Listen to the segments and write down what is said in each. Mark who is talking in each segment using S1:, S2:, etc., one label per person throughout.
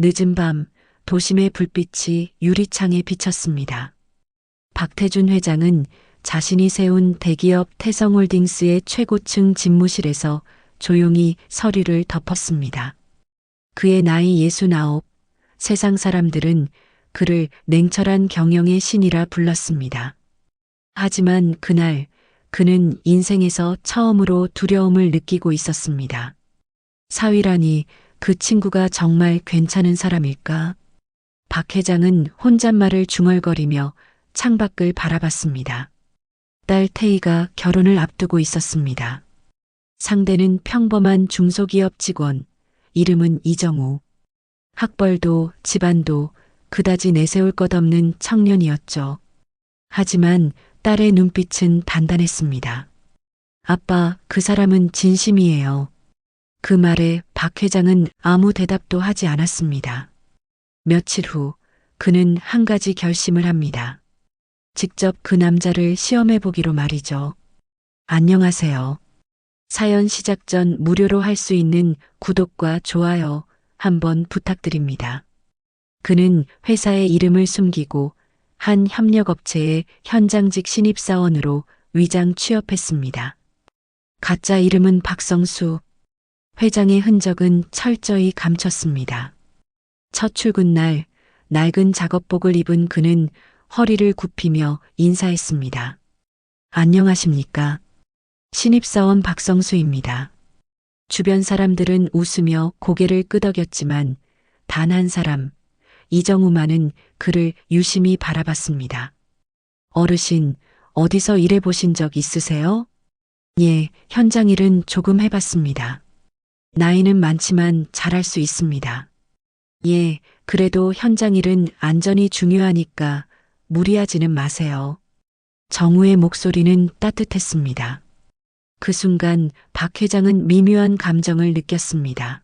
S1: 늦은 밤 도심의 불빛이 유리창에 비쳤습니다. 박태준 회장은 자신이 세운 대기업 태성홀딩스의 최고층 집무실에서 조용히 서류를 덮었습니다. 그의 나이 69, 세상 사람들은 그를 냉철한 경영의 신이라 불렀습니다. 하지만 그날 그는 인생에서 처음으로 두려움을 느끼고 있었습니다. 사위라니 그 친구가 정말 괜찮은 사람일까? 박 회장은 혼잣말을 중얼거리며 창밖을 바라봤습니다. 딸 태희가 결혼을 앞두고 있었습니다. 상대는 평범한 중소기업 직원, 이름은 이정우. 학벌도 집안도 그다지 내세울 것 없는 청년이었죠. 하지만 딸의 눈빛은 단단했습니다. 아빠, 그 사람은 진심이에요. 그 말에 박 회장은 아무 대답도 하지 않았습니다. 며칠 후 그는 한 가지 결심을 합니다. 직접 그 남자를 시험해 보기로 말이죠. 안녕하세요. 사연 시작 전 무료로 할 수 있는 구독과 좋아요 한번 부탁드립니다. 그는 회사의 이름을 숨기고 한 협력업체의 현장직 신입사원으로 위장 취업했습니다. 가짜 이름은 박성수. 회장의 흔적은 철저히 감췄습니다. 첫 출근 날 낡은 작업복을 입은 그는 허리를 굽히며 인사했습니다. 안녕하십니까? 신입사원 박성수입니다. 주변 사람들은 웃으며 고개를 끄덕였지만 단 한 사람, 이정우만은 그를 유심히 바라봤습니다. 어르신, 어디서 일해보신 적 있으세요? 예, 현장 일은 조금 해봤습니다. 나이는 많지만 잘할 수 있습니다. 예, 그래도 현장 일은 안전이 중요하니까 무리하지는 마세요. 정우의 목소리는 따뜻했습니다. 그 순간 박 회장은 미묘한 감정을 느꼈습니다.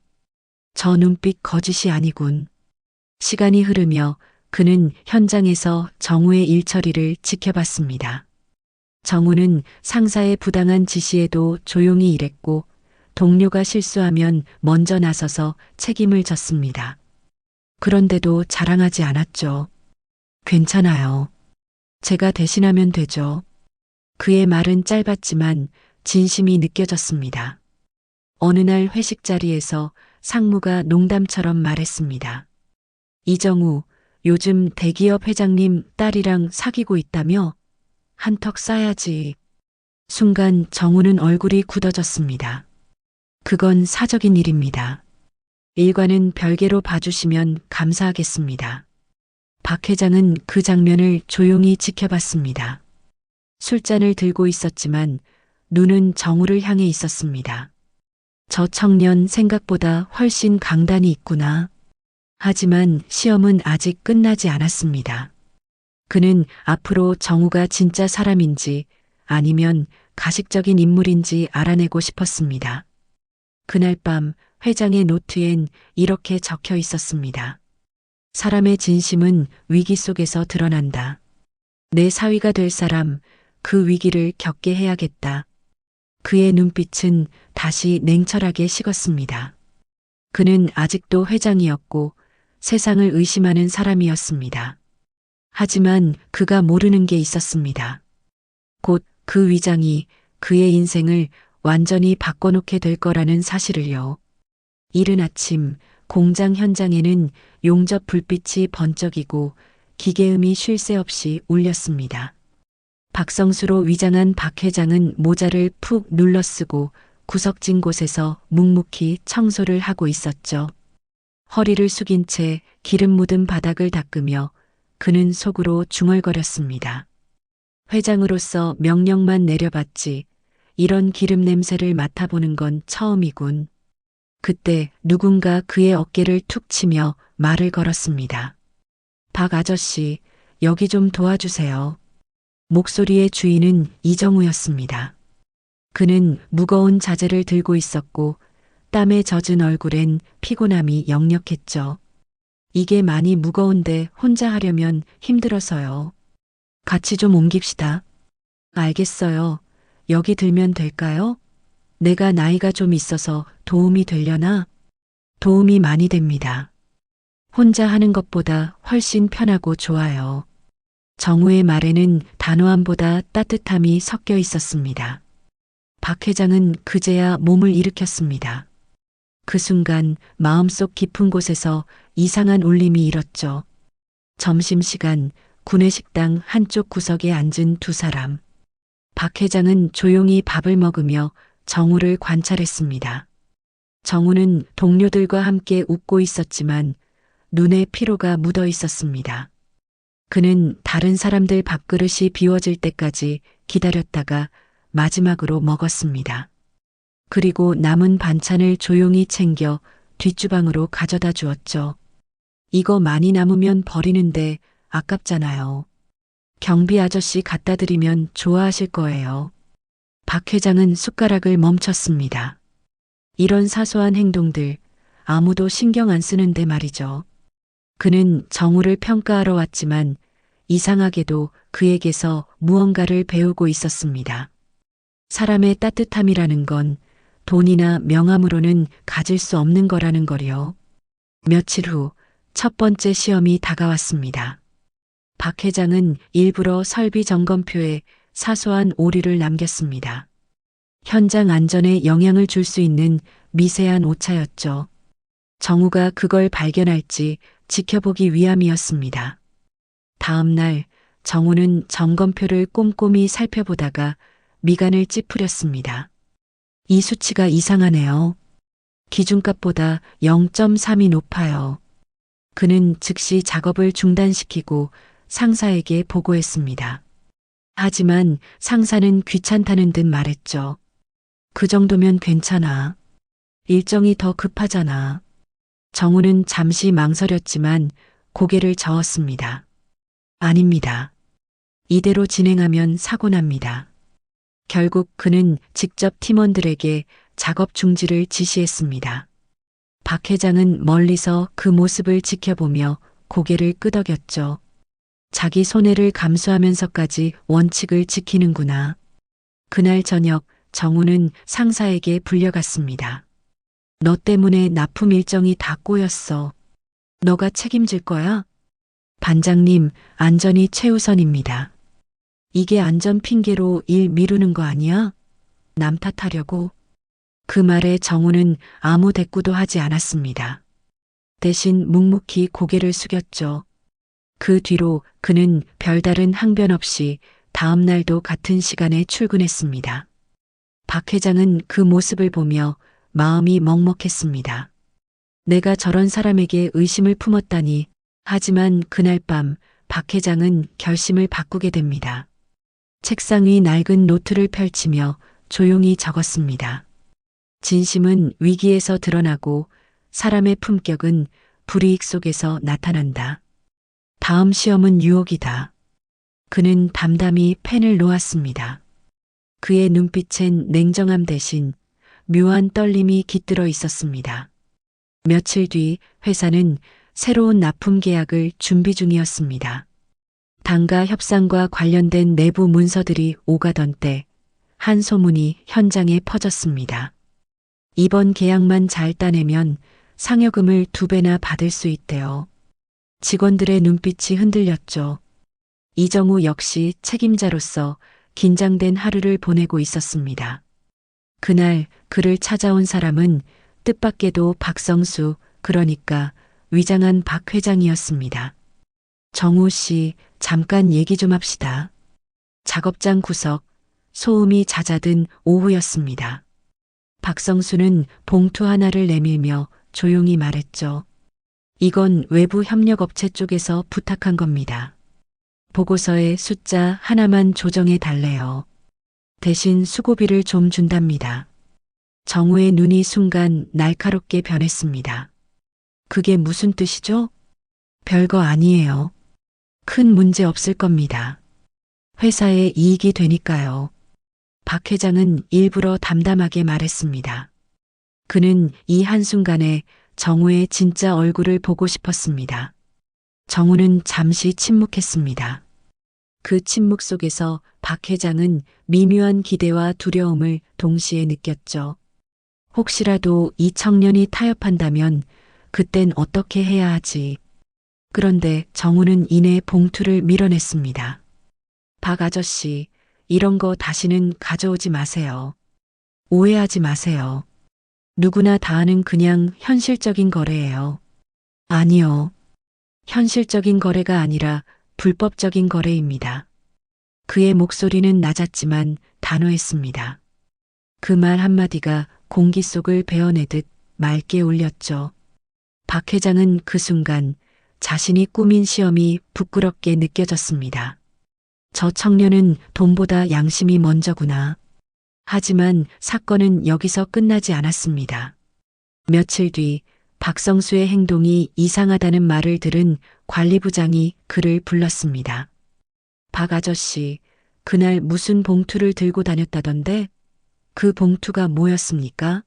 S1: 저 눈빛 거짓이 아니군. 시간이 흐르며 그는 현장에서 정우의 일 처리를 지켜봤습니다. 정우는 상사의 부당한 지시에도 조용히 일했고 동료가 실수하면 먼저 나서서 책임을 졌습니다. 그런데도 자랑하지 않았죠. 괜찮아요. 제가 대신하면 되죠. 그의 말은 짧았지만 진심이 느껴졌습니다. 어느 날 회식 자리에서 상무가 농담처럼 말했습니다. 이정우, 요즘 대기업 회장님 딸이랑 사귀고 있다며? 한턱 쏴야지. 순간 정우는 얼굴이 굳어졌습니다. 그건 사적인 일입니다. 일과는 별개로 봐주시면 감사하겠습니다. 박 회장은 그 장면을 조용히 지켜봤습니다. 술잔을 들고 있었지만 눈은 정우를 향해 있었습니다. 저 청년 생각보다 훨씬 강단이 있구나. 하지만 시험은 아직 끝나지 않았습니다. 그는 앞으로 정우가 진짜 사람인지 아니면 가식적인 인물인지 알아내고 싶었습니다. 그날 밤 회장의 노트엔 이렇게 적혀 있었습니다. 사람의 진심은 위기 속에서 드러난다. 내 사위가 될 사람, 그 위기를 겪게 해야겠다. 그의 눈빛은 다시 냉철하게 식었습니다. 그는 아직도 회장이었고 세상을 의심하는 사람이었습니다. 하지만 그가 모르는 게 있었습니다. 곧 그 위장이 그의 인생을 완전히 바꿔놓게 될 거라는 사실을요. 이른 아침 공장 현장에는 용접 불빛이 번쩍이고 기계음이 쉴 새 없이 울렸습니다. 박성수로 위장한 박 회장은 모자를 푹 눌러쓰고 구석진 곳에서 묵묵히 청소를 하고 있었죠. 허리를 숙인 채 기름 묻은 바닥을 닦으며 그는 속으로 중얼거렸습니다. 회장으로서 명령만 내려받지 이런 기름 냄새를 맡아보는 건 처음이군. 그때 누군가 그의 어깨를 툭 치며 말을 걸었습니다. 박 아저씨, 여기 좀 도와주세요. 목소리의 주인은 이정우였습니다. 그는 무거운 자재를 들고 있었고 땀에 젖은 얼굴엔 피곤함이 역력했죠. 이게 많이 무거운데 혼자 하려면 힘들어서요. 같이 좀 옮깁시다. 알겠어요. 여기 들면 될까요? 내가 나이가 좀 있어서 도움이 되려나? 도움이 많이 됩니다. 혼자 하는 것보다 훨씬 편하고 좋아요. 정우의 말에는 단호함보다 따뜻함이 섞여 있었습니다. 박 회장은 그제야 몸을 일으켰습니다. 그 순간 마음속 깊은 곳에서 이상한 울림이 일었죠. 점심시간 구내식당 한쪽 구석에 앉은 두 사람. 박 회장은 조용히 밥을 먹으며 정우를 관찰했습니다. 정우는 동료들과 함께 웃고 있었지만 눈에 피로가 묻어 있었습니다. 그는 다른 사람들 밥그릇이 비워질 때까지 기다렸다가 마지막으로 먹었습니다. 그리고 남은 반찬을 조용히 챙겨 뒷주방으로 가져다 주었죠. 이거 많이 남으면 버리는데 아깝잖아요. 경비 아저씨 갖다 드리면 좋아하실 거예요. 박 회장은 숟가락을 멈췄습니다. 이런 사소한 행동들 아무도 신경 안 쓰는데 말이죠. 그는 정우를 평가하러 왔지만 이상하게도 그에게서 무언가를 배우고 있었습니다. 사람의 따뜻함이라는 건 돈이나 명함으로는 가질 수 없는 거라는 거요. 며칠 후 첫 번째 시험이 다가왔습니다. 박 회장은 일부러 설비 점검표에 사소한 오류를 남겼습니다. 현장 안전에 영향을 줄 수 있는 미세한 오차였죠. 정우가 그걸 발견할지 지켜보기 위함이었습니다. 다음 날 정우는 점검표를 꼼꼼히 살펴보다가 미간을 찌푸렸습니다. 이 수치가 이상하네요. 기준값보다 0.3이 높아요. 그는 즉시 작업을 중단시키고 상사에게 보고했습니다. 하지만 상사는 귀찮다는 듯 말했죠. 그 정도면 괜찮아. 일정이 더 급하잖아. 정우는 잠시 망설였지만 고개를 저었습니다. 아닙니다. 이대로 진행하면 사고 납니다. 결국 그는 직접 팀원들에게 작업 중지를 지시했습니다. 박 회장은 멀리서 그 모습을 지켜보며 고개를 끄덕였죠. 자기 손해를 감수하면서까지 원칙을 지키는구나. 그날 저녁 정우는 상사에게 불려갔습니다. 너 때문에 납품 일정이 다 꼬였어. 너가 책임질 거야? 반장님, 안전이 최우선입니다. 이게 안전 핑계로 일 미루는 거 아니야? 남 탓하려고? 그 말에 정우는 아무 대꾸도 하지 않았습니다. 대신 묵묵히 고개를 숙였죠. 그 뒤로 그는 별다른 항변 없이 다음 날도 같은 시간에 출근했습니다. 박 회장은 그 모습을 보며 마음이 먹먹했습니다. 내가 저런 사람에게 의심을 품었다니. 하지만 그날 밤 박 회장은 결심을 바꾸게 됩니다. 책상 위 낡은 노트를 펼치며 조용히 적었습니다. 진심은 위기에서 드러나고 사람의 품격은 불이익 속에서 나타난다. 다음 시험은 유혹이다. 그는 담담히 펜을 놓았습니다. 그의 눈빛엔 냉정함 대신 묘한 떨림이 깃들어 있었습니다. 며칠 뒤 회사는 새로운 납품 계약을 준비 중이었습니다. 단가 협상과 관련된 내부 문서들이 오가던 때 한 소문이 현장에 퍼졌습니다. 이번 계약만 잘 따내면 상여금을 2배나 받을 수 있대요. 직원들의 눈빛이 흔들렸죠. 이정우 역시 책임자로서 긴장된 하루를 보내고 있었습니다. 그날 그를 찾아온 사람은 뜻밖에도 박성수, 그러니까 위장한 박 회장이었습니다. 정우 씨, 잠깐 얘기 좀 합시다. 작업장 구석, 소음이 잦아든 오후였습니다. 박성수는 봉투 하나를 내밀며 조용히 말했죠. 이건 외부 협력업체 쪽에서 부탁한 겁니다. 보고서에 숫자 하나만 조정해 달래요. 대신 수고비를 좀 준답니다. 정우의 눈이 순간 날카롭게 변했습니다. 그게 무슨 뜻이죠? 별거 아니에요. 큰 문제 없을 겁니다. 회사에 이익이 되니까요. 박 회장은 일부러 담담하게 말했습니다. 그는 이 한순간에 정우의 진짜 얼굴을 보고 싶었습니다. 정우는 잠시 침묵했습니다. 그 침묵 속에서 박 회장은 미묘한 기대와 두려움을 동시에 느꼈죠. 혹시라도 이 청년이 타협한다면 그땐 어떻게 해야 하지? 그런데 정우는 이내 봉투를 밀어냈습니다. 박 아저씨, 이런 거 다시는 가져오지 마세요. 오해하지 마세요. 누구나 다 아는 그냥 현실적인 거래예요. 아니요. 현실적인 거래가 아니라 불법적인 거래입니다. 그의 목소리는 낮았지만 단호했습니다. 그 말 한마디가 공기 속을 베어내듯 맑게 울렸죠. 박 회장은 그 순간 자신이 꾸민 시험이 부끄럽게 느껴졌습니다. 저 청년은 돈보다 양심이 먼저구나. 하지만 사건은 여기서 끝나지 않았습니다. 며칠 뒤 박성수의 행동이 이상하다는 말을 들은 관리부장이 그를 불렀습니다. 박 아저씨, 그날 무슨 봉투를 들고 다녔다던데? 그 봉투가 뭐였습니까?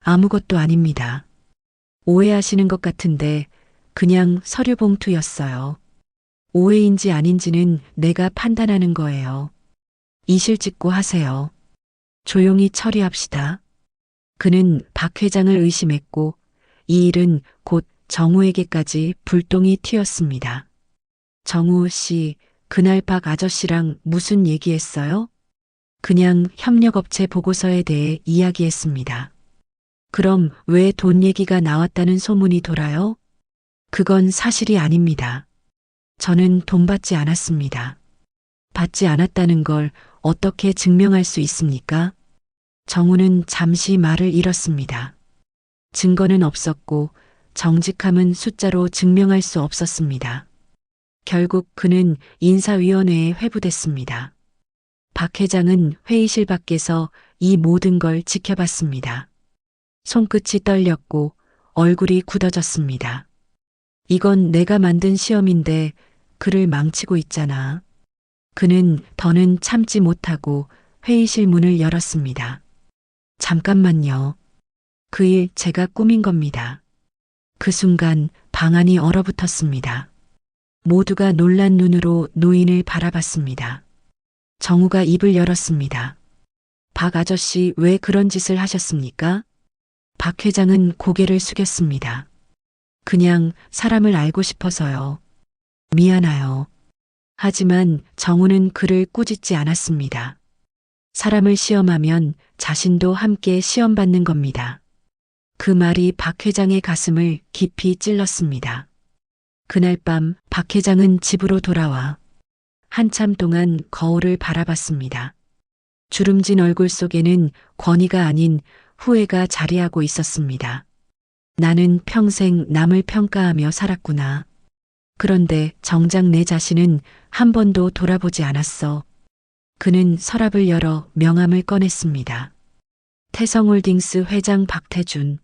S1: 아무것도 아닙니다. 오해하시는 것 같은데 그냥 서류 봉투였어요. 오해인지 아닌지는 내가 판단하는 거예요. 이실직고 하세요. 조용히 처리합시다. 그는 박 회장을 의심했고 이 일은 곧 정우에게까지 불똥이 튀었습니다. 정우 씨, 그날 박 아저씨랑 무슨 얘기했어요? 그냥 협력업체 보고서에 대해 이야기했습니다. 그럼 왜 돈 얘기가 나왔다는 소문이 돌아요? 그건 사실이 아닙니다. 저는 돈 받지 않았습니다. 받지 않았다는 걸 어떻게 증명할 수 있습니까? 정우는 잠시 말을 잃었습니다. 증거는 없었고 정직함은 숫자로 증명할 수 없었습니다. 결국 그는 인사위원회에 회부됐습니다. 박 회장은 회의실 밖에서 이 모든 걸 지켜봤습니다. 손끝이 떨렸고 얼굴이 굳어졌습니다. 이건 내가 만든 시험인데 그를 망치고 있잖아. 그는 더는 참지 못하고 회의실 문을 열었습니다. 잠깐만요. 그 일 제가 꾸민 겁니다. 그 순간 방안이 얼어붙었습니다. 모두가 놀란 눈으로 노인을 바라봤습니다. 정우가 입을 열었습니다. 박 아저씨 왜 그런 짓을 하셨습니까? 박 회장은 고개를 숙였습니다. 그냥 사람을 알고 싶어서요. 미안해요. 하지만 정우는 그를 꾸짖지 않았습니다. 사람을 시험하면 자신도 함께 시험받는 겁니다. 그 말이 박 회장의 가슴을 깊이 찔렀습니다. 그날 밤 박 회장은 집으로 돌아와 한참 동안 거울을 바라봤습니다. 주름진 얼굴 속에는 권위가 아닌 후회가 자리하고 있었습니다. 나는 평생 남을 평가하며 살았구나. 그런데 정작 내 자신은 한 번도 돌아보지 않았어. 그는 서랍을 열어 명함을 꺼냈습니다. 태성홀딩스 회장 박태준.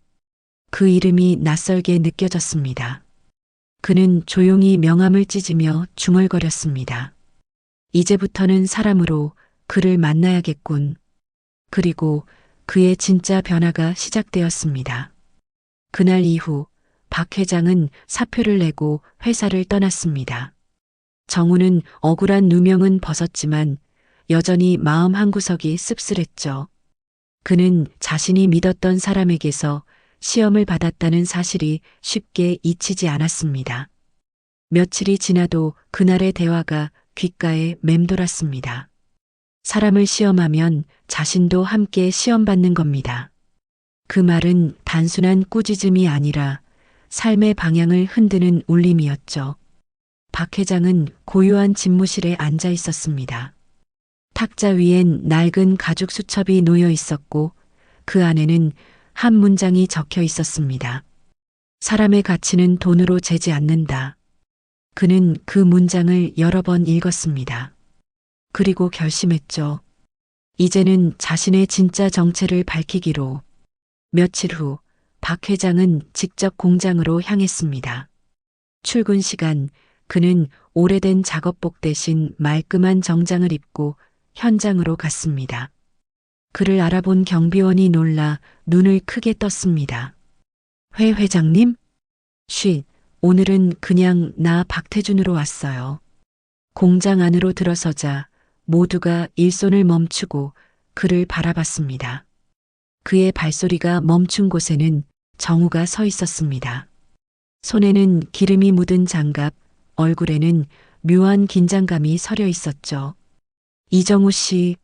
S1: 그 이름이 낯설게 느껴졌습니다. 그는 조용히 명함을 찢으며 중얼거렸습니다. 이제부터는 사람으로 그를 만나야겠군. 그리고 그의 진짜 변화가 시작되었습니다. 그날 이후 박 회장은 사표를 내고 회사를 떠났습니다. 정우는 억울한 누명은 벗었지만 여전히 마음 한구석이 씁쓸했죠. 그는 자신이 믿었던 사람에게서 시험을 받았다는 사실이 쉽게 잊히지 않았습니다. 며칠이 지나도 그날의 대화가 귓가에 맴돌았습니다. 사람을 시험하면 자신도 함께 시험받는 겁니다. 그 말은 단순한 꾸짖음이 아니라 삶의 방향을 흔드는 울림이었죠. 박 회장은 고요한 집무실에 앉아 있었습니다. 탁자 위엔 낡은 가죽 수첩이 놓여 있었고 그 안에는 한 문장이 적혀 있었습니다. 사람의 가치는 돈으로 재지 않는다. 그는 그 문장을 여러 번 읽었습니다. 그리고 결심했죠. 이제는 자신의 진짜 정체를 밝히기로. 며칠 후 박 회장은 직접 공장으로 향했습니다. 출근 시간 그는 오래된 작업복 대신 말끔한 정장을 입고 현장으로 갔습니다. 그를 알아본 경비원이 놀라 눈을 크게 떴습니다. 회 회장님? 쉿, 오늘은 그냥 나 박태준으로 왔어요. 공장 안으로 들어서자 모두가 일손을 멈추고 그를 바라봤습니다. 그의 발소리가 멈춘 곳에는 정우가 서 있었습니다. 손에는 기름이 묻은 장갑, 얼굴에는 묘한 긴장감이 서려 있었죠. 이정우 씨,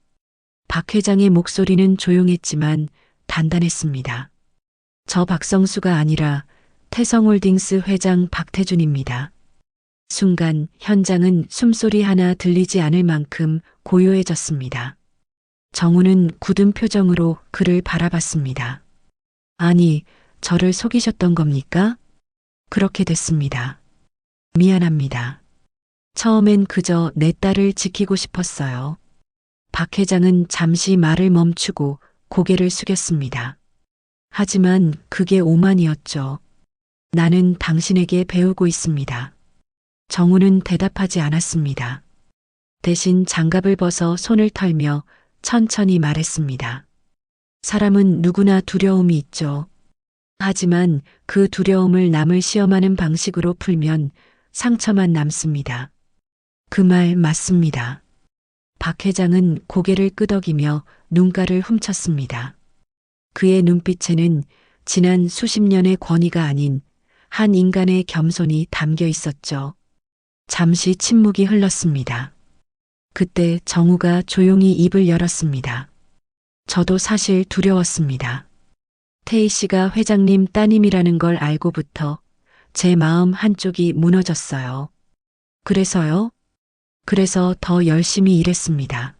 S1: 박 회장의 목소리는 조용했지만 단단했습니다. 저 박성수가 아니라 태성홀딩스 회장 박태준입니다. 순간 현장은 숨소리 하나 들리지 않을 만큼 고요해졌습니다. 정우는 굳은 표정으로 그를 바라봤습니다. 아니, 저를 속이셨던 겁니까? 그렇게 됐습니다. 미안합니다. 처음엔 그저 내 딸을 지키고 싶었어요. 박 회장은 잠시 말을 멈추고 고개를 숙였습니다. 하지만 그게 오만이었죠. 나는 당신에게 배우고 있습니다. 정우는 대답하지 않았습니다. 대신 장갑을 벗어 손을 털며 천천히 말했습니다. 사람은 누구나 두려움이 있죠. 하지만 그 두려움을 남을 시험하는 방식으로 풀면 상처만 남습니다. 그 말 맞습니다. 박 회장은 고개를 끄덕이며 눈가를 훔쳤습니다. 그의 눈빛에는 지난 수십 년의 권위가 아닌 한 인간의 겸손이 담겨 있었죠. 잠시 침묵이 흘렀습니다. 그때 정우가 조용히 입을 열었습니다. 저도 사실 두려웠습니다. 태희 씨가 회장님 따님이라는 걸 알고부터 제 마음 한쪽이 무너졌어요. 그래서요? 그래서 더 열심히 일했습니다.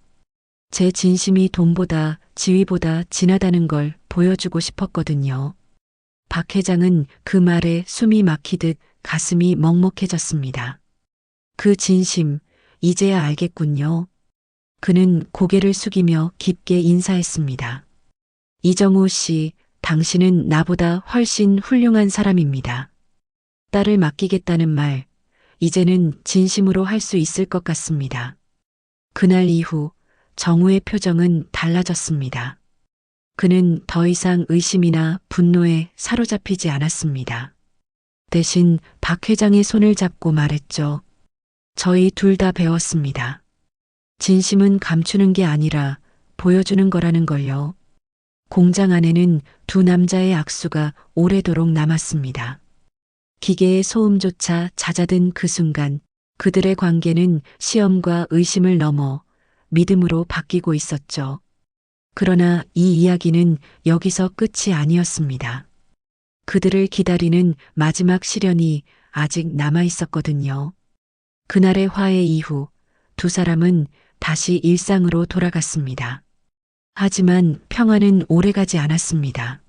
S1: 제 진심이 돈보다 지위보다 진하다는 걸 보여주고 싶었거든요. 박 회장은 그 말에 숨이 막히듯 가슴이 먹먹해졌습니다. 그 진심, 이제야 알겠군요. 그는 고개를 숙이며 깊게 인사했습니다. 이정우 씨, 당신은 나보다 훨씬 훌륭한 사람입니다. 딸을 맡기겠다는 말, 이제는 진심으로 할 수 있을 것 같습니다. 그날 이후 정우의 표정은 달라졌습니다. 그는 더 이상 의심이나 분노에 사로잡히지 않았습니다. 대신 박 회장의 손을 잡고 말했죠. 저희 둘 다 배웠습니다. 진심은 감추는 게 아니라 보여주는 거라는 걸요. 공장 안에는 두 남자의 악수가 오래도록 남았습니다. 기계의 소음조차 잦아든 그 순간 그들의 관계는 시험과 의심을 넘어 믿음으로 바뀌고 있었죠. 그러나 이 이야기는 여기서 끝이 아니었습니다. 그들을 기다리는 마지막 시련이 아직 남아 있었거든요. 그날의 화해 이후 두 사람은 다시 일상으로 돌아갔습니다. 하지만 평화는 오래가지 않았습니다.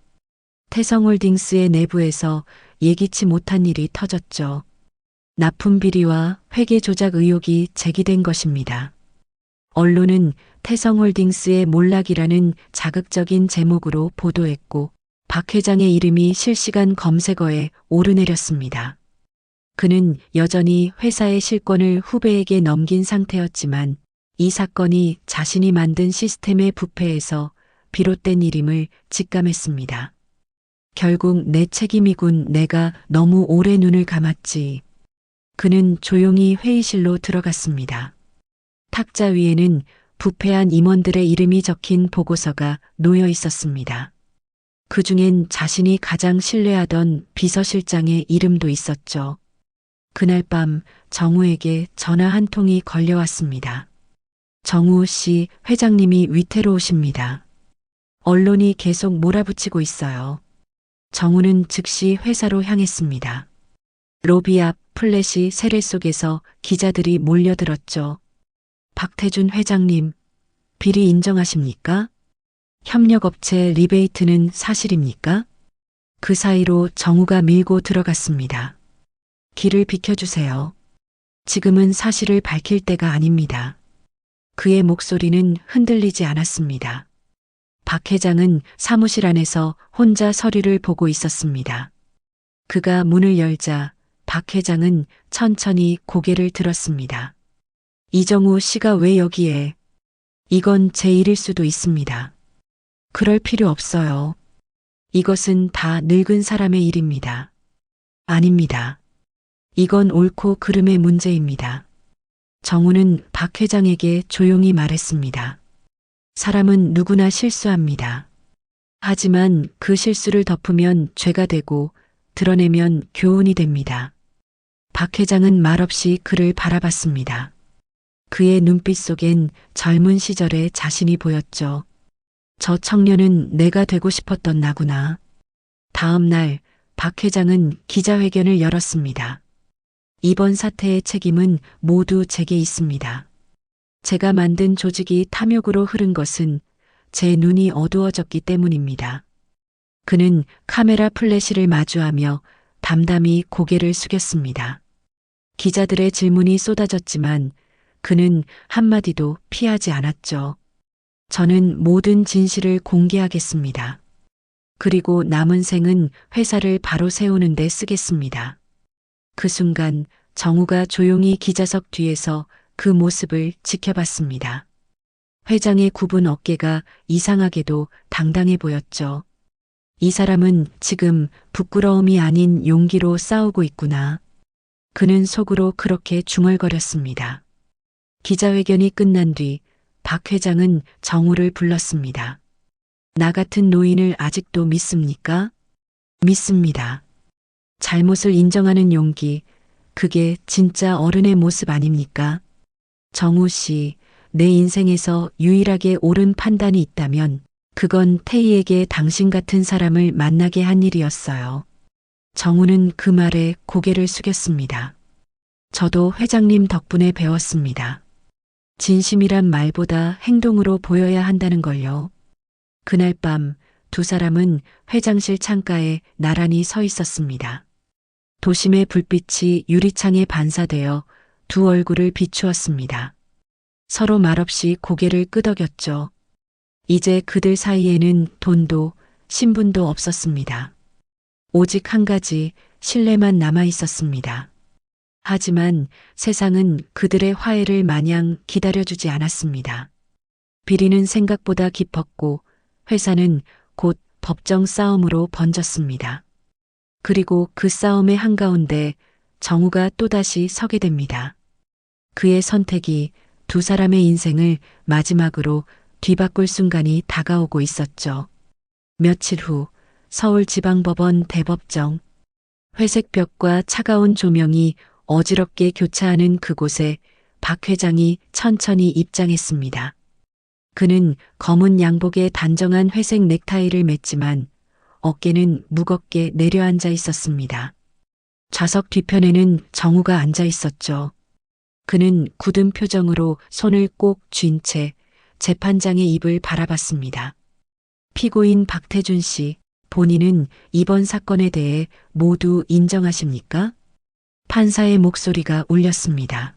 S1: 태성홀딩스의 내부에서 예기치 못한 일이 터졌죠. 납품 비리와 회계 조작 의혹이 제기된 것입니다. 언론은 태성홀딩스의 몰락이라는 자극적인 제목으로 보도했고 박 회장의 이름이 실시간 검색어에 오르내렸습니다. 그는 여전히 회사의 실권을 후배에게 넘긴 상태였지만 이 사건이 자신이 만든 시스템의 부패에서 비롯된 일임을 직감했습니다. 결국 내 책임이군, 내가 너무 오래 눈을 감았지. 그는 조용히 회의실로 들어갔습니다. 탁자 위에는 부패한 임원들의 이름이 적힌 보고서가 놓여 있었습니다. 그 중엔 자신이 가장 신뢰하던 비서실장의 이름도 있었죠. 그날 밤 정우에게 전화 한 통이 걸려왔습니다. 정우 씨, 회장님이 위태로우십니다. 언론이 계속 몰아붙이고 있어요. 정우는 즉시 회사로 향했습니다. 로비 앞 플래시 세례 속에서 기자들이 몰려들었죠. 박태준 회장님, 비리 인정하십니까? 협력업체 리베이트는 사실입니까? 그 사이로 정우가 밀고 들어갔습니다. 길을 비켜주세요. 지금은 사실을 밝힐 때가 아닙니다. 그의 목소리는 흔들리지 않았습니다. 박 회장은 사무실 안에서 혼자 서류를 보고 있었습니다. 그가 문을 열자 박 회장은 천천히 고개를 들었습니다. 이정우 씨가 왜 여기에? 이건 제 일일 수도 있습니다. 그럴 필요 없어요. 이것은 다 늙은 사람의 일입니다. 아닙니다. 이건 옳고 그름의 문제입니다. 정우는 박 회장에게 조용히 말했습니다. 사람은 누구나 실수합니다. 하지만 그 실수를 덮으면 죄가 되고 드러내면 교훈이 됩니다. 박 회장은 말없이 그를 바라봤습니다. 그의 눈빛 속엔 젊은 시절의 자신이 보였죠. 저 청년은 내가 되고 싶었던 나구나. 다음 날 박 회장은 기자회견을 열었습니다. 이번 사태의 책임은 모두 제게 있습니다. 제가 만든 조직이 탐욕으로 흐른 것은 제 눈이 어두워졌기 때문입니다. 그는 카메라 플래시를 마주하며 담담히 고개를 숙였습니다. 기자들의 질문이 쏟아졌지만 그는 한마디도 피하지 않았죠. 저는 모든 진실을 공개하겠습니다. 그리고 남은 생은 회사를 바로 세우는 데 쓰겠습니다. 그 순간 정우가 조용히 기자석 뒤에서 그 모습을 지켜봤습니다. 회장의 굽은 어깨가 이상하게도 당당해 보였죠. 이 사람은 지금 부끄러움이 아닌 용기로 싸우고 있구나. 그는 속으로 그렇게 중얼거렸습니다. 기자회견이 끝난 뒤 박 회장은 정우를 불렀습니다. 나 같은 노인을 아직도 믿습니까? 믿습니다. 잘못을 인정하는 용기, 그게 진짜 어른의 모습 아닙니까? 정우 씨, 내 인생에서 유일하게 옳은 판단이 있다면 그건 태희에게 당신 같은 사람을 만나게 한 일이었어요. 정우는 그 말에 고개를 숙였습니다. 저도 회장님 덕분에 배웠습니다. 진심이란 말보다 행동으로 보여야 한다는 걸요. 그날 밤 두 사람은 회장실 창가에 나란히 서 있었습니다. 도심의 불빛이 유리창에 반사되어 두 얼굴을 비추었습니다. 서로 말없이 고개를 끄덕였죠. 이제 그들 사이에는 돈도 신분도 없었습니다. 오직 한 가지 신뢰만 남아 있었습니다. 하지만 세상은 그들의 화해를 마냥 기다려주지 않았습니다. 비리는 생각보다 깊었고 회사는 곧 법정 싸움으로 번졌습니다. 그리고 그 싸움의 한가운데 정우가 또다시 서게 됩니다. 그의 선택이 두 사람의 인생을 마지막으로 뒤바꿀 순간이 다가오고 있었죠. 며칠 후 서울지방법원 대법정. 회색 벽과 차가운 조명이 어지럽게 교차하는 그곳에 박 회장이 천천히 입장했습니다. 그는 검은 양복에 단정한 회색 넥타이를 맸지만 어깨는 무겁게 내려앉아 있었습니다. 좌석 뒤편에는 정우가 앉아 있었죠. 그는 굳은 표정으로 손을 꼭 쥔 채 재판장의 입을 바라봤습니다. 피고인 박태준 씨, 본인은 이번 사건에 대해 모두 인정하십니까? 판사의 목소리가 울렸습니다.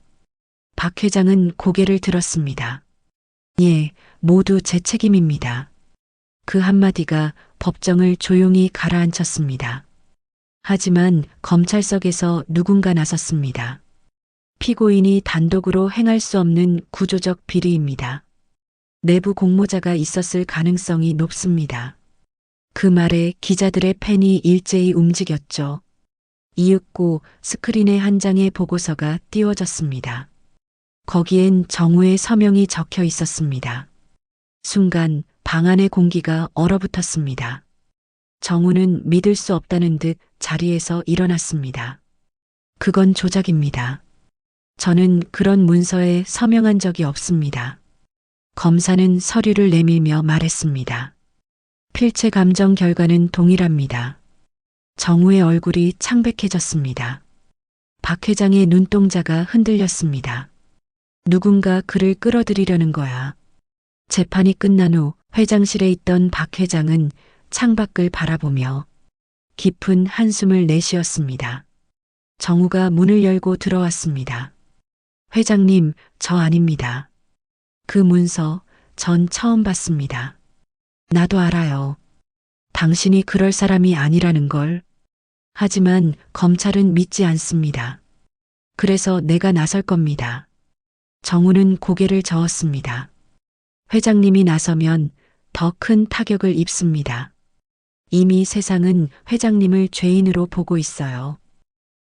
S1: 박 회장은 고개를 들었습니다. 예, 모두 제 책임입니다. 그 한마디가 법정을 조용히 가라앉혔습니다. 하지만 검찰석에서 누군가 나섰습니다. 피고인이 단독으로 행할 수 없는 구조적 비리입니다. 내부 공모자가 있었을 가능성이 높습니다. 그 말에 기자들의 펜이 일제히 움직였죠. 이윽고 스크린에 한 장의 보고서가 띄워졌습니다. 거기엔 정우의 서명이 적혀 있었습니다. 순간 방 안의 공기가 얼어붙었습니다. 정우는 믿을 수 없다는 듯 자리에서 일어났습니다. 그건 조작입니다. 저는 그런 문서에 서명한 적이 없습니다. 검사는 서류를 내밀며 말했습니다. 필체 감정 결과는 동일합니다. 정우의 얼굴이 창백해졌습니다. 박 회장의 눈동자가 흔들렸습니다. 누군가 그를 끌어들이려는 거야. 재판이 끝난 후 회장실에 있던 박 회장은 창밖을 바라보며 깊은 한숨을 내쉬었습니다. 정우가 문을 열고 들어왔습니다. 회장님, 저 아닙니다. 그 문서 전 처음 봤습니다. 나도 알아요. 당신이 그럴 사람이 아니라는 걸. 하지만 검찰은 믿지 않습니다. 그래서 내가 나설 겁니다. 정우는 고개를 저었습니다. 회장님이 나서면 더 큰 타격을 입습니다. 이미 세상은 회장님을 죄인으로 보고 있어요.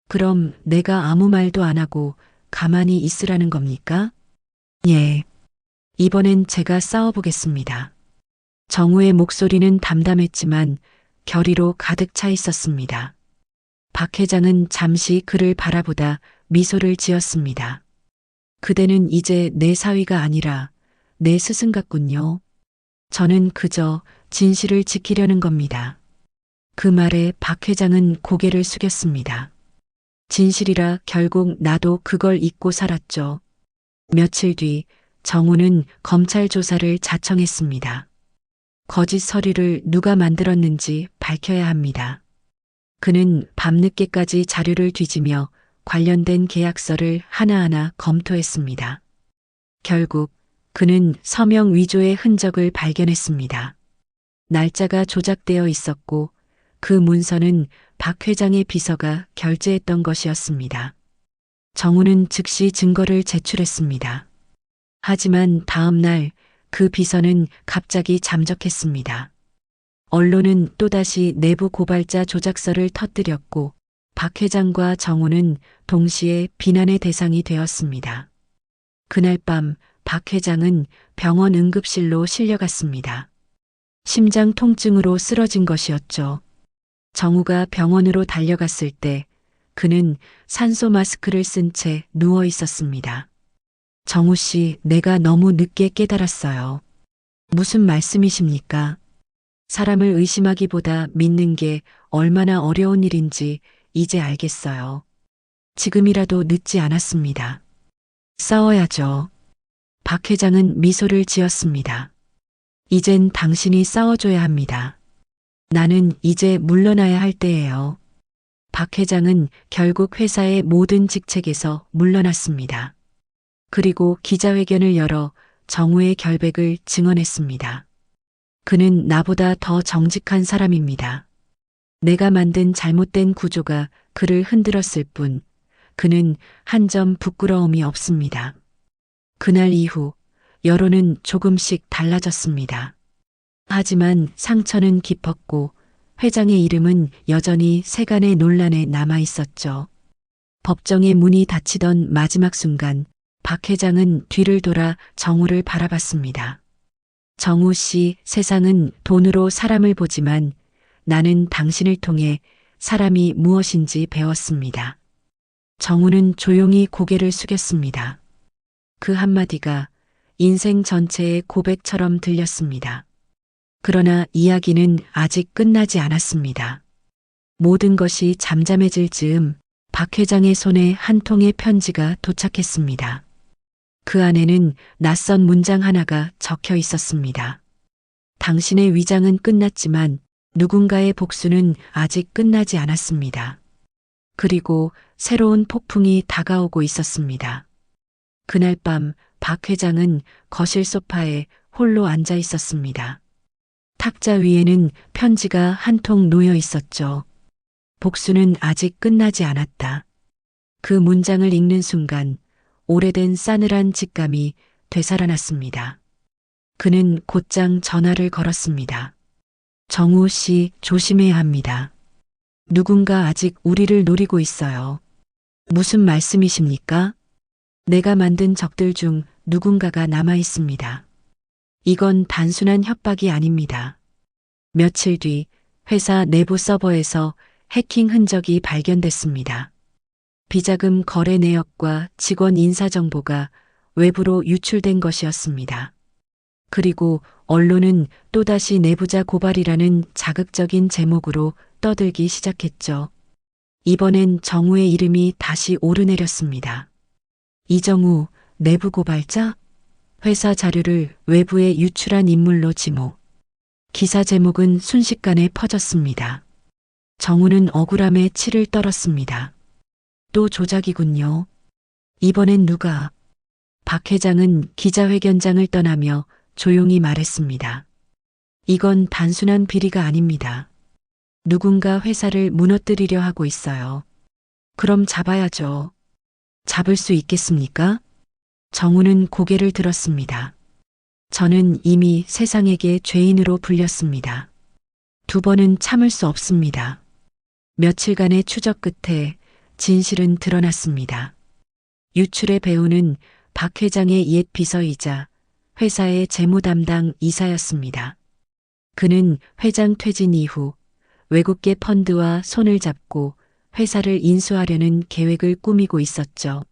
S1: 그럼 내가 아무 말도 안 하고 가만히 있으라는 겁니까? 예. 이번엔 제가 싸워보겠습니다. 정우의 목소리는 담담했지만 결의로 가득 차 있었습니다. 박 회장은 잠시 그를 바라보다 미소를 지었습니다. 그대는 이제 내 사위가 아니라 내 스승 같군요. 저는 그저 진실을 지키려는 겁니다. 그 말에 박 회장은 고개를 숙였습니다. 진실이라 결국 나도 그걸 잊고 살았죠. 며칠 뒤 정우는 검찰 조사를 자청했습니다. 거짓 서류를 누가 만들었는지 밝혀야 합니다. 그는 밤늦게까지 자료를 뒤지며 관련된 계약서를 하나하나 검토했습니다. 결국 그는 서명 위조의 흔적을 발견했습니다. 날짜가 조작되어 있었고 그 문서는 박 회장의 비서가 결제했던 것이었습니다. 정우는 즉시 증거를 제출했습니다. 하지만 다음 날 그 비서는 갑자기 잠적했습니다. 언론은 또다시 내부 고발자 조작서를 터뜨렸고 박 회장과 정우는 동시에 비난의 대상이 되었습니다. 그날 밤 박 회장은 병원 응급실로 실려갔습니다. 심장 통증으로 쓰러진 것이었죠. 정우가 병원으로 달려갔을 때 그는 산소 마스크를 쓴 채 누워 있었습니다. 정우 씨, 내가 너무 늦게 깨달았어요. 무슨 말씀이십니까? 사람을 의심하기보다 믿는 게 얼마나 어려운 일인지 이제 알겠어요. 지금이라도 늦지 않았습니다. 싸워야죠. 박 회장은 미소를 지었습니다. 이젠 당신이 싸워줘야 합니다. 나는 이제 물러나야 할 때예요. 박 회장은 결국 회사의 모든 직책에서 물러났습니다. 그리고 기자회견을 열어 정우의 결백을 증언했습니다. 그는 나보다 더 정직한 사람입니다. 내가 만든 잘못된 구조가 그를 흔들었을 뿐 그는 한 점 부끄러움이 없습니다. 그날 이후 여론은 조금씩 달라졌습니다. 하지만 상처는 깊었고 회장의 이름은 여전히 세간의 논란에 남아 있었죠. 법정의 문이 닫히던 마지막 순간 박 회장은 뒤를 돌아 정우를 바라봤습니다. 정우 씨, 세상은 돈으로 사람을 보지만 나는 당신을 통해 사람이 무엇인지 배웠습니다. 정우는 조용히 고개를 숙였습니다. 그 한마디가 인생 전체의 고백처럼 들렸습니다. 그러나 이야기는 아직 끝나지 않았습니다. 모든 것이 잠잠해질 즈음 박 회장의 손에 한 통의 편지가 도착했습니다. 그 안에는 낯선 문장 하나가 적혀 있었습니다. 당신의 위장은 끝났지만 누군가의 복수는 아직 끝나지 않았습니다. 그리고 새로운 폭풍이 다가오고 있었습니다. 그날 밤 박 회장은 거실 소파에 홀로 앉아 있었습니다. 탁자 위에는 편지가 한 통 놓여 있었죠. 복수는 아직 끝나지 않았다. 그 문장을 읽는 순간 오래된 싸늘한 직감이 되살아났습니다. 그는 곧장 전화를 걸었습니다. 정우 씨, 조심해야 합니다. 누군가 아직 우리를 노리고 있어요. 무슨 말씀이십니까? 내가 만든 적들 중 누군가가 남아 있습니다. 이건 단순한 협박이 아닙니다. 며칠 뒤 회사 내부 서버에서 해킹 흔적이 발견됐습니다. 비자금 거래 내역과 직원 인사정보가 외부로 유출된 것이었습니다. 그리고 언론은 또다시 내부자 고발이라는 자극적인 제목으로 떠들기 시작했죠. 이번엔 정우의 이름이 다시 오르내렸습니다. 이정우, 내부 고발자? 회사 자료를 외부에 유출한 인물로 지목. 기사 제목은 순식간에 퍼졌습니다. 정우는 억울함에 치를 떨었습니다. 또 조작이군요. 이번엔 누가? 박 회장은 기자회견장을 떠나며 조용히 말했습니다. 이건 단순한 비리가 아닙니다. 누군가 회사를 무너뜨리려 하고 있어요. 그럼 잡아야죠. 잡을 수 있겠습니까? 정우는 고개를 들었습니다. 저는 이미 세상에게 죄인으로 불렸습니다. 2번은 참을 수 없습니다. 며칠간의 추적 끝에 진실은 드러났습니다. 유출의 배우는 박 회장의 옛 비서이자 회사의 재무 담당 이사였습니다. 그는 회장 퇴진 이후 외국계 펀드와 손을 잡고 회사를 인수하려는 계획을 꾸미고 있었죠.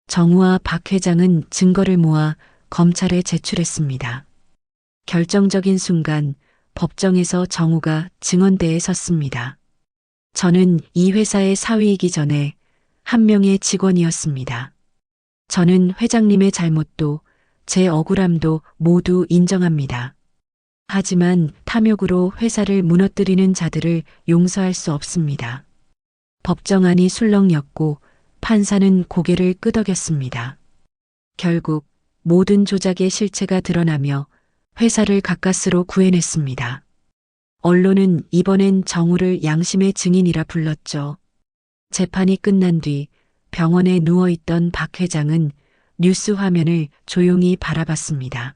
S1: 정우와 박 회장은 증거를 모아 검찰에 제출했습니다. 결정적인 순간 법정에서 정우가 증언대에 섰습니다. 저는 이 회사의 사위이기 전에 한 명의 직원이었습니다. 저는 회장님의 잘못도 제 억울함도 모두 인정합니다. 하지만 탐욕으로 회사를 무너뜨리는 자들을 용서할 수 없습니다. 법정안이 술렁였고 판사는 고개를 끄덕였습니다. 결국 모든 조작의 실체가 드러나며 회사를 가까스로 구해냈습니다. 언론은 이번엔 정우를 양심의 증인이라 불렀죠. 재판이 끝난 뒤 병원에 누워있던 박 회장은 뉴스 화면을 조용히 바라봤습니다.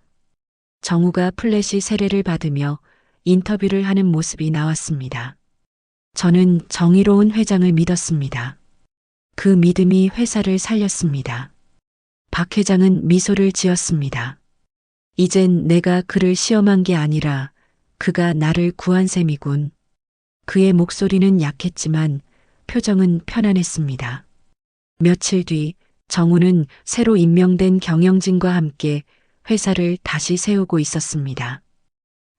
S1: 정우가 플래시 세례를 받으며 인터뷰를 하는 모습이 나왔습니다. 저는 정의로운 회장을 믿었습니다. 그 믿음이 회사를 살렸습니다. 박 회장은 미소를 지었습니다. 이젠 내가 그를 시험한 게 아니라 그가 나를 구한 셈이군. 그의 목소리는 약했지만 표정은 편안했습니다. 며칠 뒤 정우는 새로 임명된 경영진과 함께 회사를 다시 세우고 있었습니다.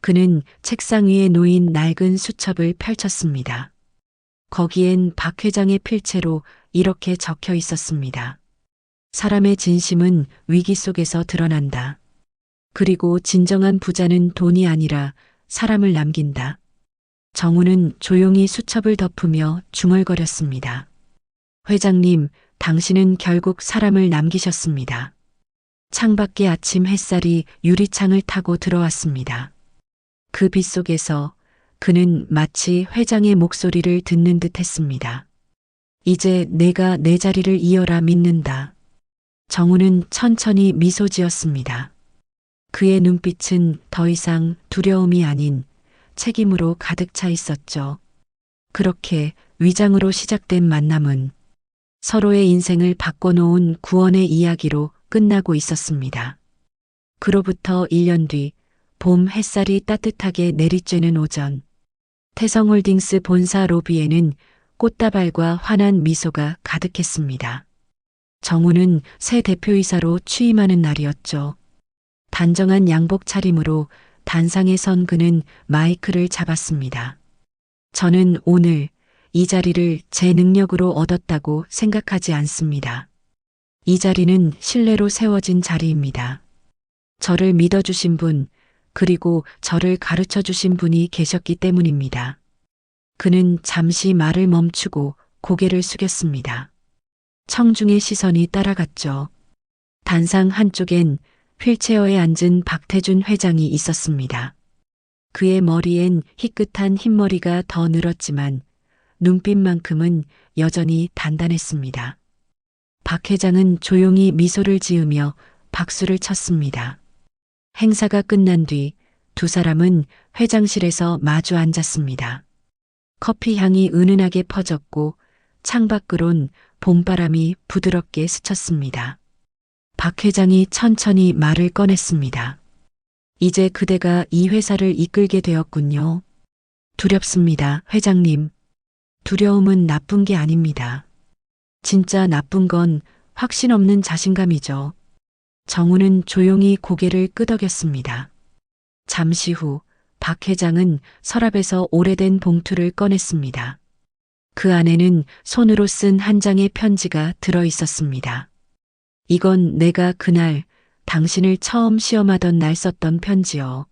S1: 그는 책상 위에 놓인 낡은 수첩을 펼쳤습니다. 거기엔 박 회장의 필체로 이렇게 적혀 있었습니다. 사람의 진심은 위기 속에서 드러난다. 그리고 진정한 부자는 돈이 아니라 사람을 남긴다. 정우는 조용히 수첩을 덮으며 중얼거렸습니다. 회장님, 당신은 결국 사람을 남기셨습니다. 창밖의 아침 햇살이 유리창을 타고 들어왔습니다. 그 빛 속에서 그는 마치 회장의 목소리를 듣는 듯 했습니다. 이제 내가 내 자리를 이어라 믿는다. 정우는 천천히 미소 지었습니다. 그의 눈빛은 더 이상 두려움이 아닌 책임으로 가득 차 있었죠. 그렇게 위장으로 시작된 만남은 서로의 인생을 바꿔놓은 구원의 이야기로 끝나고 있었습니다. 그로부터 1년 뒤 봄 햇살이 따뜻하게 내리쬐는 오전, 태성홀딩스 본사 로비에는 꽃다발과 환한 미소가 가득했습니다. 정우는 새 대표이사로 취임하는 날이었죠. 단정한 양복 차림으로 단상에 선 그는 마이크를 잡았습니다. 저는 오늘 이 자리를 제 능력으로 얻었다고 생각하지 않습니다. 이 자리는 신뢰로 세워진 자리입니다. 저를 믿어주신 분, 그리고 저를 가르쳐 주신 분이 계셨기 때문입니다. 그는 잠시 말을 멈추고 고개를 숙였습니다. 청중의 시선이 따라갔죠. 단상 한쪽엔 휠체어에 앉은 박태준 회장이 있었습니다. 그의 머리엔 희끗한 흰머리가 더 늘었지만 눈빛만큼은 여전히 단단했습니다. 박 회장은 조용히 미소를 지으며 박수를 쳤습니다. 행사가 끝난 뒤 두 사람은 회장실에서 마주 앉았습니다. 커피 향이 은은하게 퍼졌고 창밖으론 봄바람이 부드럽게 스쳤습니다. 박 회장이 천천히 말을 꺼냈습니다. 이제 그대가 이 회사를 이끌게 되었군요. 두렵습니다, 회장님. 두려움은 나쁜 게 아닙니다. 진짜 나쁜 건 확신 없는 자신감이죠. 정우는 조용히 고개를 끄덕였습니다. 잠시 후 박 회장은 서랍에서 오래된 봉투를 꺼냈습니다. 그 안에는 손으로 쓴 한 장의 편지가 들어 있었습니다. 이건 내가 그날 당신을 처음 시험하던 날 썼던 편지요.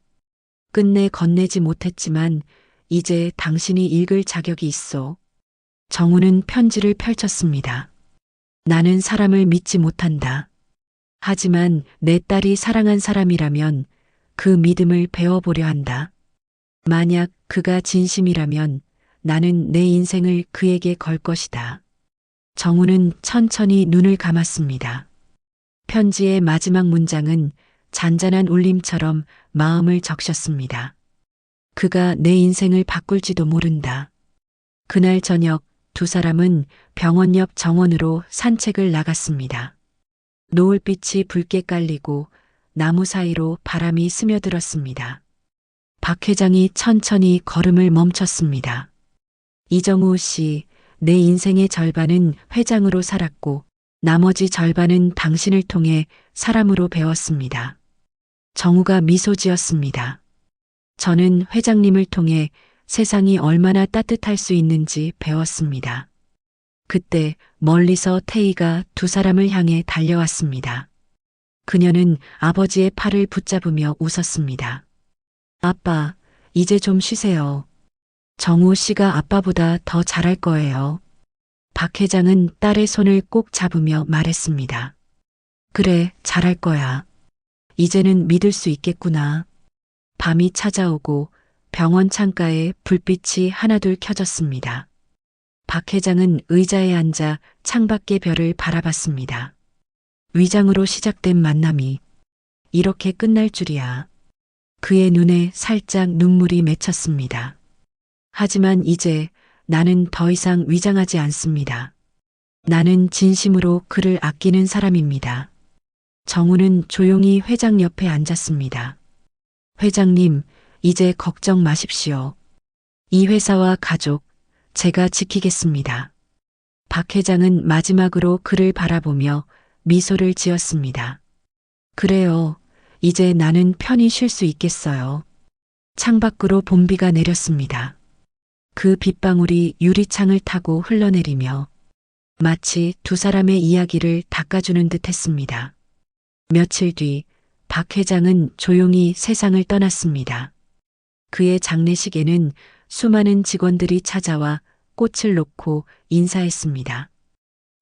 S1: 끝내 건네지 못했지만 이제 당신이 읽을 자격이 있어. 정우는 편지를 펼쳤습니다. 나는 사람을 믿지 못한다. 하지만 내 딸이 사랑한 사람이라면 그 믿음을 배워보려 한다. 만약 그가 진심이라면 나는 내 인생을 그에게 걸 것이다. 정우는 천천히 눈을 감았습니다. 편지의 마지막 문장은 잔잔한 울림처럼 마음을 적셨습니다. 그가 내 인생을 바꿀지도 모른다. 그날 저녁 두 사람은 병원 옆 정원으로 산책을 나갔습니다. 노을빛이 붉게 깔리고 나무 사이로 바람이 스며들었습니다. 박 회장이 천천히 걸음을 멈췄습니다. 이정우 씨, 내 인생의 절반은 회장으로 살았고 나머지 절반은 당신을 통해 사람으로 배웠습니다. 정우가 미소 지었습니다. 저는 회장님을 통해 세상이 얼마나 따뜻할 수 있는지 배웠습니다. 그때 멀리서 태희가 두 사람을 향해 달려왔습니다. 그녀는 아버지의 팔을 붙잡으며 웃었습니다. 아빠, 이제 좀 쉬세요. 정우 씨가 아빠보다 더 잘할 거예요. 박 회장은 딸의 손을 꼭 잡으며 말했습니다. 그래, 잘할 거야. 이제는 믿을 수 있겠구나. 밤이 찾아오고 병원 창가에 불빛이 하나둘 켜졌습니다. 박 회장은 의자에 앉아 창밖의 별을 바라봤습니다. 위장으로 시작된 만남이 이렇게 끝날 줄이야. 그의 눈에 살짝 눈물이 맺혔습니다. 하지만 이제 나는 더 이상 위장하지 않습니다. 나는 진심으로 그를 아끼는 사람입니다. 정우는 조용히 회장 옆에 앉았습니다. 회장님, 이제 걱정 마십시오. 이 회사와 가족, 제가 지키겠습니다. 박 회장은 마지막으로 그를 바라보며 미소를 지었습니다. 그래요. 이제 나는 편히 쉴 수 있겠어요. 창밖으로 봄비가 내렸습니다. 그 빗방울이 유리창을 타고 흘러내리며 마치 두 사람의 이야기를 닦아주는 듯 했습니다. 며칠 뒤 박 회장은 조용히 세상을 떠났습니다. 그의 장례식에는 수많은 직원들이 찾아와 꽃을 놓고 인사했습니다.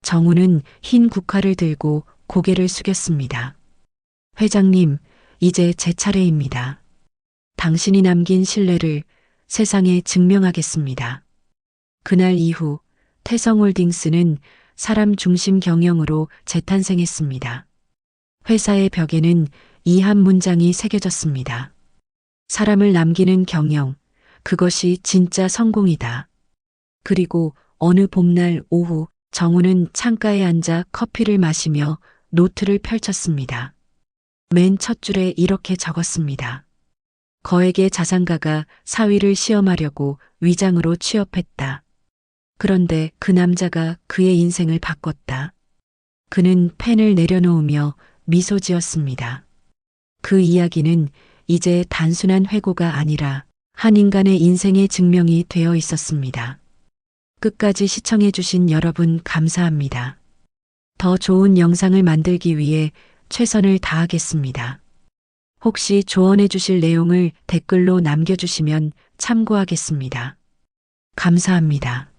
S1: 정우는 흰 국화를 들고 고개를 숙였습니다. 회장님, 이제 제 차례입니다. 당신이 남긴 신뢰를 세상에 증명하겠습니다. 그날 이후 태성홀딩스는 사람 중심 경영으로 재탄생했습니다. 회사의 벽에는 이 한 문장이 새겨졌습니다. 사람을 남기는 경영, 그것이 진짜 성공이다. 그리고 어느 봄날 오후 정우는 창가에 앉아 커피를 마시며 노트를 펼쳤습니다. 맨 첫 줄에 이렇게 적었습니다. 거액의 자산가가 사위를 시험하려고 위장으로 취업했다. 그런데 그 남자가 그의 인생을 바꿨다. 그는 펜을 내려놓으며 미소 지었습니다. 그 이야기는 이제 단순한 회고가 아니라 한 인간의 인생의 증명이 되어 있었습니다. 끝까지 시청해주신 여러분 감사합니다. 더 좋은 영상을 만들기 위해 최선을 다하겠습니다. 혹시 조언해 주실 내용을 댓글로 남겨주시면 참고하겠습니다. 감사합니다.